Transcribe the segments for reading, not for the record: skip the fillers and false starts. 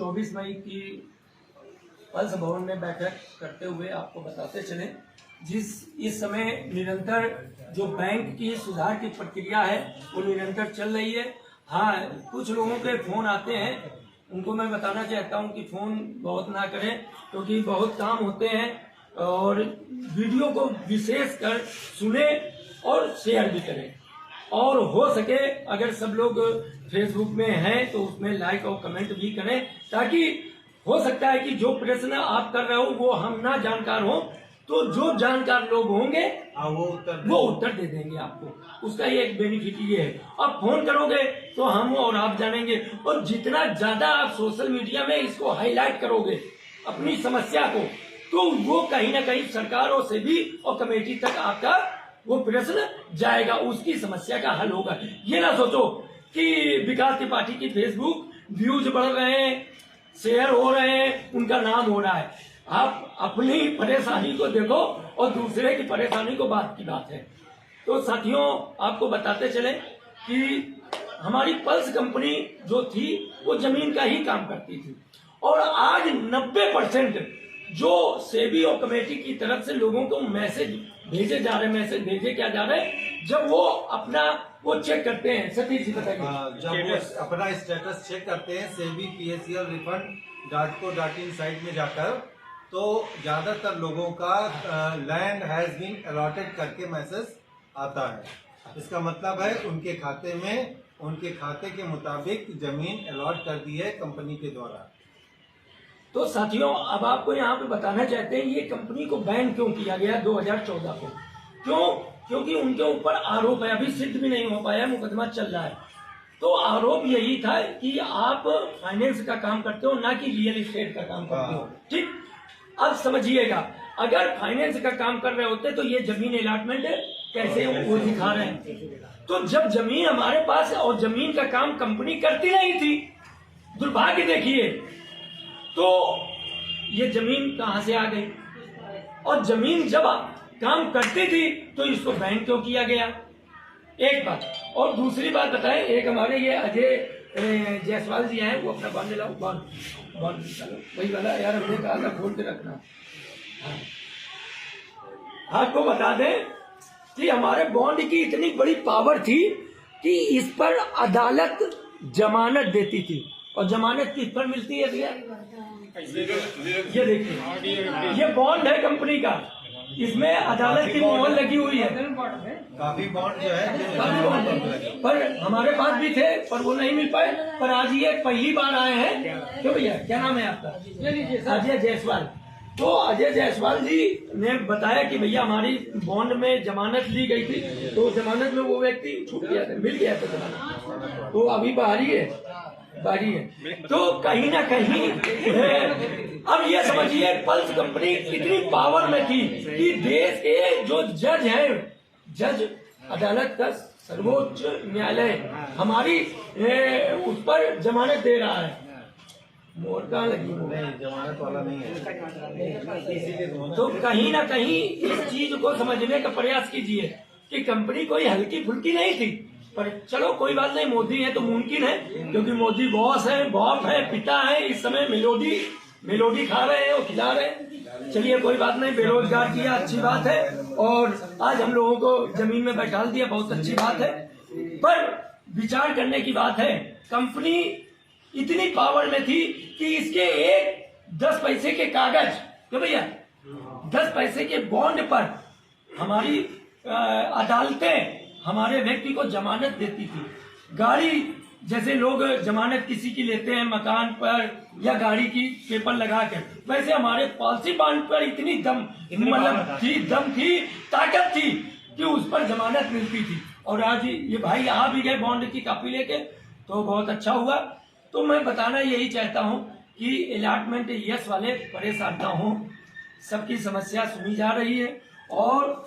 24 मई की पल्स भवन में बैठक करते हुए आपको बताते चले, इस समय निरंतर जो बैंक की सुधार की प्रक्रिया है वो निरंतर चल रही है। हाँ, कुछ लोगों के फोन आते हैं, उनको मैं बताना चाहता हूं कि फोन बहुत ना करें, क्योंकि बहुत काम होते हैं और वीडियो को विशेष कर सुने और शेयर भी करें, और हो सके अगर सब लोग फेसबुक में हैं तो उसमें लाइक और कमेंट भी करें, ताकि हो सकता है कि जो प्रश्न आप कर रहे हो वो हम ना जानकार हो, तो जो जानकार लोग होंगे वो उत्तर दे देंगे आपको। उसका ये एक बेनिफिट ये है, आप फोन करोगे तो हम और आप जानेंगे, और जितना ज्यादा आप सोशल मीडिया में इसको हाईलाइट करोगे अपनी समस्या को, तो वो कहीं ना कहीं सरकारों से भी और कमेटी तक आपका वो प्रश्न जाएगा, उसकी समस्या का हल होगा। ये ना सोचो कि विकास त्रिपाठी की फेसबुक व्यूज बढ़ रहे हैं, शेयर हो रहे हैं, उनका नाम हो रहा है। आप अपनी परेशानी को देखो और दूसरे की परेशानी को बात की बात है। तो साथियों, आपको बताते चले कि हमारी पल्स कंपनी जो थी वो जमीन का ही काम करती थी, और आज 90% जो सेबी और कमेटी की तरफ से लोगों को मैसेज भेजे जा रहे, मैसेज भेजे क्या जा रहे हैं, जब वो अपना वो चेक करते हैं, सतीश जी बताइए। जब वो अपना स्टेटस चेक करते हैं सेबी PSEL refund.co.in साइट में जाकर, तो ज्यादातर लोगों का लैंड हैज बीन अलॉटेड करके मैसेज आता है। इसका मतलब है उनके खाते में, उनके खाते के मुताबिक जमीन अलॉट कर दी है कंपनी के द्वारा। तो साथियों, अब आपको यहाँ पे बताना चाहते हैं ये कंपनी को बैन क्यों किया गया 2014 को। क्यों? क्योंकि उनके ऊपर आरोप है, अभी सिद्ध भी नहीं हो पाया, मुकदमा चल रहा है। तो आरोप यही था कि आप फाइनेंस का काम करते हो, ना कि रियल एस्टेट का काम करते हो। ठीक, अब समझिएगा, अगर फाइनेंस का काम कर रहे होते तो ये जमीन अलॉटमेंट कैसे वो दिखा रहे हैं। तो जब जमीन हमारे पास है और जमीन का काम कंपनी करती नहीं थी, दुर्भाग्य देखिए, तो ये जमीन कहां से आ गई, और जमीन जब काम करती थी तो इसको बैन क्यों किया गया, एक बात। और दूसरी बात बताएं, एक हमारे ये अजय जायसवाल जी हैं, वो अपना बॉन्ड लाओ, बॉन्ड वही वाला यार, हमने कहा था खोल के रखना। आपको बता दें कि हमारे बॉन्ड की इतनी बड़ी पावर थी कि इस पर अदालत जमानत देती थी, और जमानत किस पर मिलती है भैया, ये देखिए, ये बॉन्ड है कंपनी का, इसमें अदालत की मोहर लगी हुई है। काफी बॉन्ड जो है, काफी बॉन्ड पर हमारे पास भी थे, पर वो नहीं मिल पाए। पर आज ये पहली बार आए हैं। क्यों भैया, क्या नाम है आपका? अजय जायसवाल। तो अजय जायसवाल जी ने बताया कि भैया हमारी बॉन्ड में जमानत ली गई थी, तो जमानत में वो व्यक्ति छूट गया था, मिल गया था जमानत, तो अभी बाहरी है। तो कहीं ना कहीं अब ये समझिए, पल्स कंपनी इतनी पावर में थी कि देश के जो जज हैं, जज अदालत का सर्वोच्च न्यायालय हमारी उस पर जमानत दे रहा है। मोर कहाँ लगी, नहीं जमानत वाला नहीं है। तो कहीं ना कहीं इस चीज को समझने का प्रयास कीजिए कि कंपनी कोई हल्की फुल्की नहीं थी। पर चलो कोई बात नहीं, मोदी है तो मुमकिन है, क्योंकि मोदी बॉस है, बाप है, पिता है। इस समय मेलोडी खा रहे हैं और खिला रहे हैं। चलिए कोई बात नहीं, बेरोजगार किया, अच्छी बात है, और आज हम लोगों को जमीन में बैठा दिया, बहुत अच्छी बात है। पर विचार करने की बात है, कंपनी इतनी पावर में थी कि इसके एक 10 पैसे के कागज, तो भैया 10 पैसे के बॉन्ड पर हमारी अदालतें हमारे व्यक्ति को जमानत देती थी। गाड़ी, जैसे लोग जमानत किसी की लेते हैं मकान पर या गाड़ी की पेपर लगा कर, वैसे हमारे पॉलिसी बॉन्ड पर इतनी दम थी, ताकत थी कि उस पर जमानत मिलती थी। और आज ये भाई आ भी गए बॉन्ड की कॉपी लेके, तो बहुत अच्छा हुआ। तो मैं बताना यही चाहता हूँ कि अलॉटमेंट यस वाले परेशान ना हो, सबकी समस्या सुनी जा रही है, और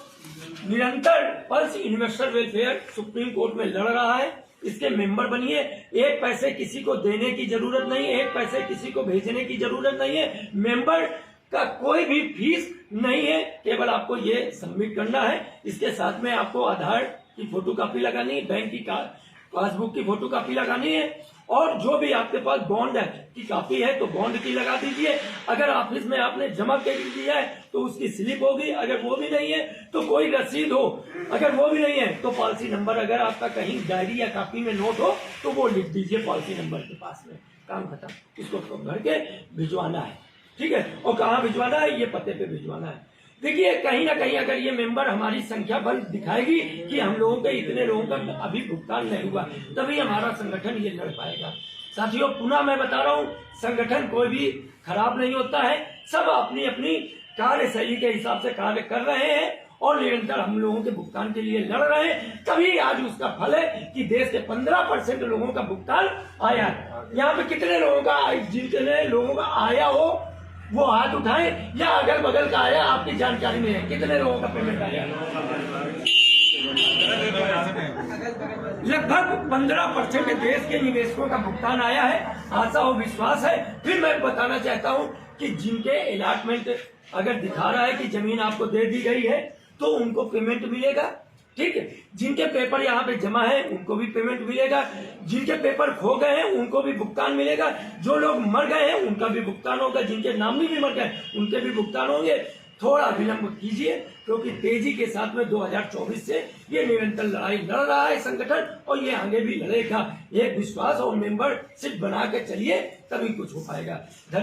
निरंतर pulse investor welfare supreme court में लड़ रहा है। इसके मेंबर बनिए, एक पैसे किसी को देने की जरूरत नहीं है, एक पैसे किसी को भेजने की जरूरत नहीं है, मेंबर का कोई भी फीस नहीं है, केवल आपको ये सबमिट करना है। इसके साथ में आपको आधार की फोटोकॉपी लगानी है, बैंक की पासबुक की फोटोकॉपी लगानी है, और जो भी आपके पास बॉन्ड की कॉपी है तो बॉन्ड की लगा दीजिए। अगर ऑफिस में आपने जमा कर दिया है तो उसकी स्लिप होगी। अगर वो भी नहीं है तो कोई रसीद हो। अगर वो भी नहीं है तो पॉलिसी नंबर अगर आपका कहीं डायरी या कॉपी में नोट हो तो वो लिख दीजिए पॉलिसी नंबर के पास में। काम खत्म। इसको तो भर के भिजवाना है, ठीक है। और कहाँ भिजवाना है, ये पते पे भिजवाना है। देखिए कहीं ना कहीं अगर ये मेंबर हमारी संख्या बल दिखाएगी कि हम लोगों के इतने लोगों का अभी भुगतान नहीं हुआ, तभी हमारा संगठन ये लड़ पाएगा। साथियों पुनः मैं बता रहा हूँ, संगठन कोई भी खराब नहीं होता है। सब अपनी अपनी कार्यशैली के हिसाब से कार्य कर रहे हैं और निरंतर हम लोगों के भुगतान के लिए लड़ रहे हैं। तभी आज उसका फल है कि देश के 15% लोगों का भुगतान आया है। यहाँ पे कितने लोगों का, जितने लोगों का आया हो वो हाथ उठाएं, या अगल बगल का आया आपकी जानकारी में है कितने लोगों का पेमेंट आया? लगभग 15% देश के निवेशकों का भुगतान आया है। आशा और विश्वास है। फिर मैं बताना चाहता हूं कि जिनके अलॉटमेंट अगर दिखा रहा है कि जमीन आपको दे दी गई है तो उनको पेमेंट मिलेगा, ठीक है। जिनके पेपर यहाँ पे जमा है उनको भी पेमेंट मिलेगा। जिनके पेपर खो गए हैं उनको भी भुगतान मिलेगा। जो लोग मर गए हैं उनका भी भुगतान होगा। जिनके नामी भी मर गए उनके भी भुगतान होंगे। थोड़ा विलंब कीजिए क्योंकि तेजी के साथ में 2024 से ये निरंतर लड़ाई लड़ रहा है संगठन और ये आगे भी लड़ेगा। एक विश्वास और मेंबरशिप बना के चलिए तभी कुछ हो पाएगा।